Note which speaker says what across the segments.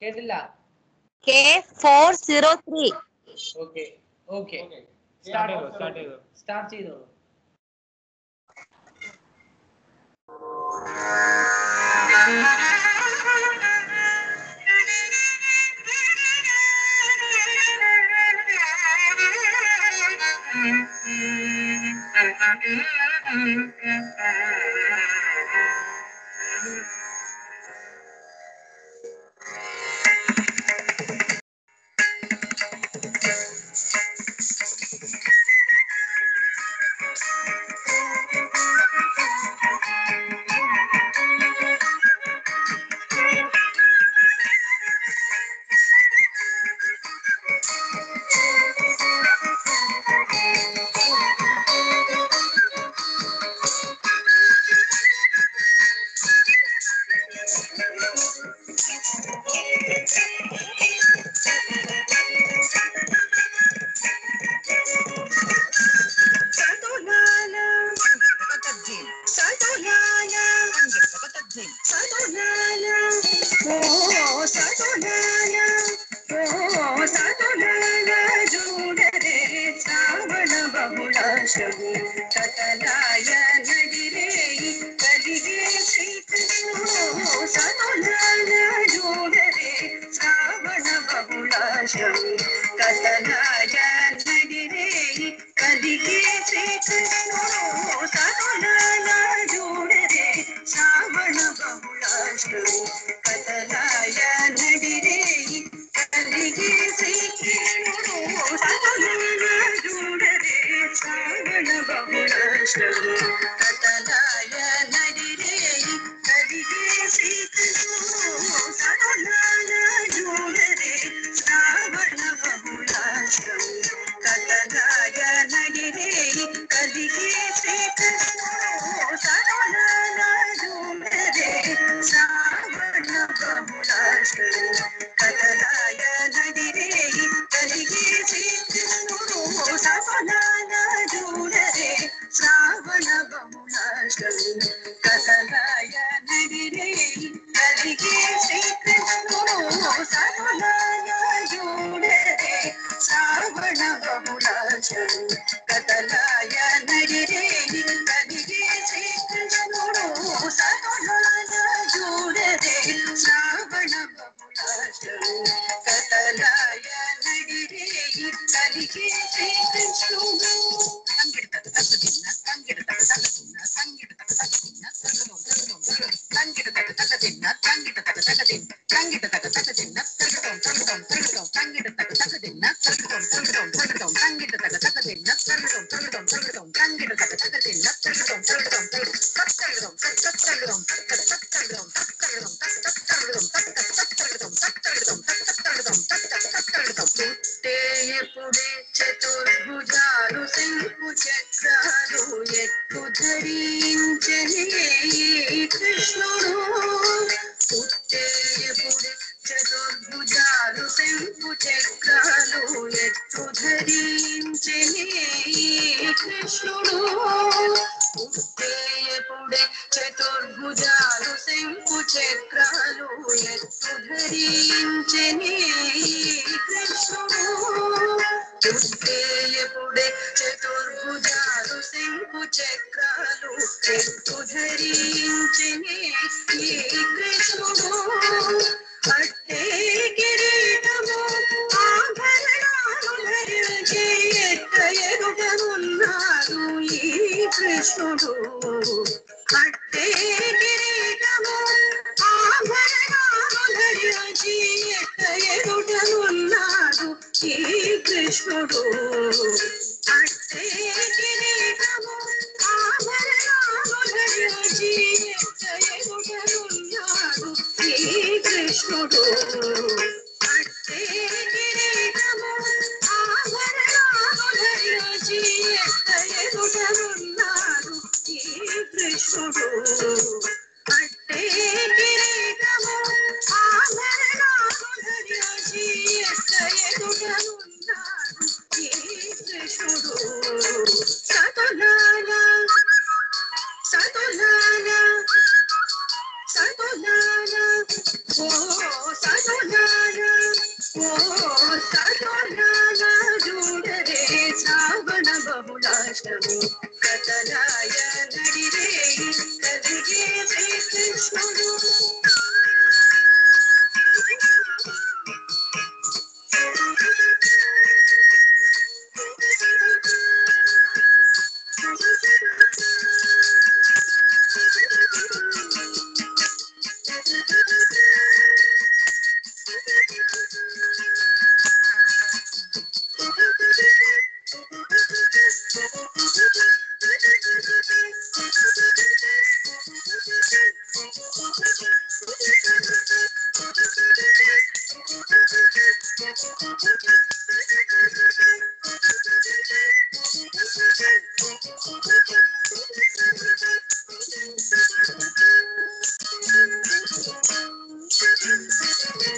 Speaker 1: കേട്ടില്ല.
Speaker 2: K403.
Speaker 1: Okay okay start ചെയ്തോളൂ.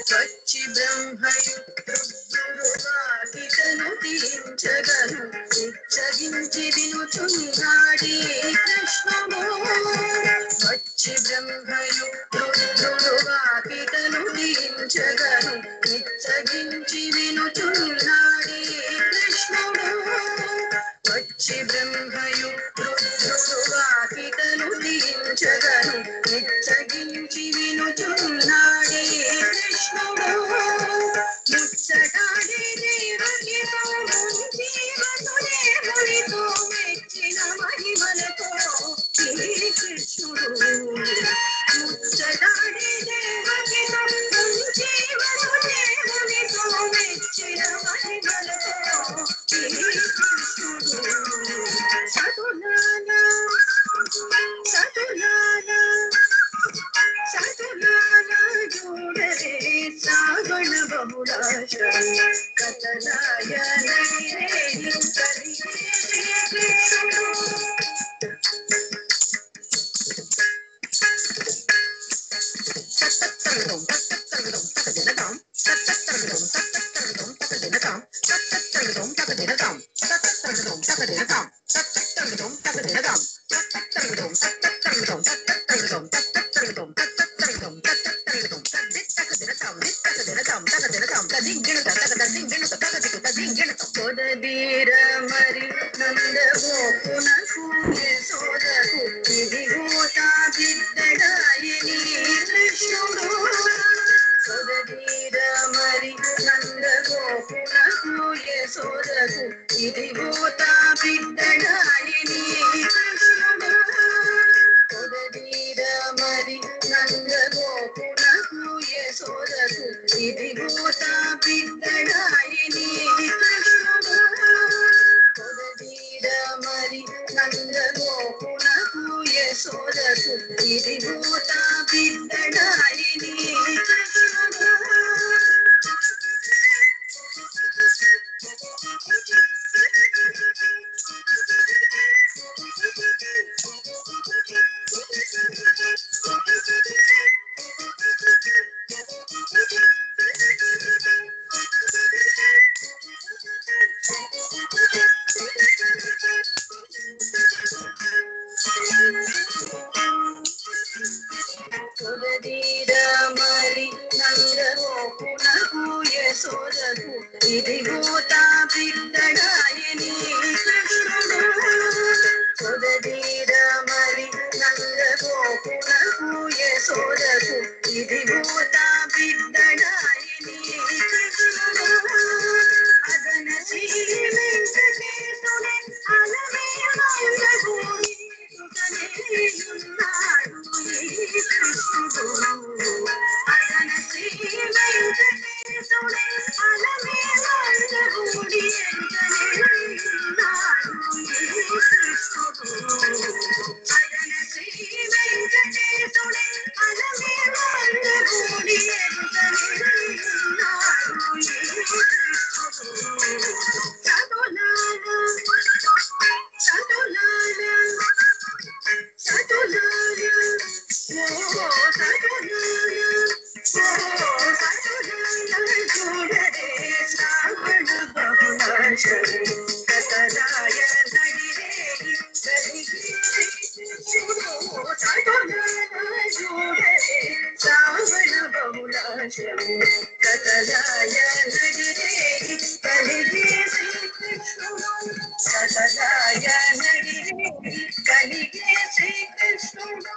Speaker 2: వచ్చి బ్రహ్మయు రుద్రుడుగాకితను తీర్చగను ఉచ్చగించి వినుచున్నాడే కృష్ణుడు. వచ్చి బ్రహ్మయు రుద్రుడుగాకితను తీర్చగను ఉచ్చగించి వినుచున్నాడే కృష్ణుడు. వచ్చి బ్రహ్మయు రుద్రుడుగాకితను తీర్చగను ఉచ్చగించి వినుచున్నాడే కృష్ణుడు. ముచ్చటాడే దేవకితో జీవతుడే మునితో మెచ్చిన మహిమలతో శ్రీకృష్ణుడు. ముచ్చటాడే దేవకితో జీవతుడే మునితో మెచ్చిన మహిమలతో శ్రీకృష్ణుడు. సతులాల సతులాల సతులాల జోడరే శ్రావణ బహుళాశ కథలాయ నడిరే కలిగే శ్రీకృష్ణుడు. కొదవీర మరి నందగోపునకు యశోదకు ఇదిగోతా బిడ్డడాయని కృష్ణుడు. కొదవీర మరి నందగోపునకు యశోదకు ఇదిగోతా బిడ్డడాయని కృష్ణుడు. కొదవీర మరి నందగోపునకు యశోదకు ఇదిగోతా బిడ్డడాయని కృష్ణుడు. కొదవీర మరి నందగోపునకు యశోదకు ఇదిగోతా బిడ్డడాయని కృష్ణుడు. కొదవీర మరి నందగోపునకు యశోదకు ఇదిగోతా బిడ్డడాయని కృష్ణుడు. కొదవీర మరి నందగోపునకు యశోదకు ఇదిగోతా బిడ్డడాయని కృష్ణుడు. అదన శ్రీ వెంకటేశుడే అలమేలున్నాడు కృష్ణుడు. అదన శ్రీ వెంకటేశుడే అలమేలున్నాడు కృష్ణుడు. అదన శ్రీ వెంకటేశుడే అలమేలున్నాడు కథలాయ నడిరే కలిగే శ్రావణ బహుళాశము కథలాయ నడిరే కలిగే శ్రీకృష్ణుడు. కథలాయ నడిరే కలిగే శ్రీకృష్ణుడు.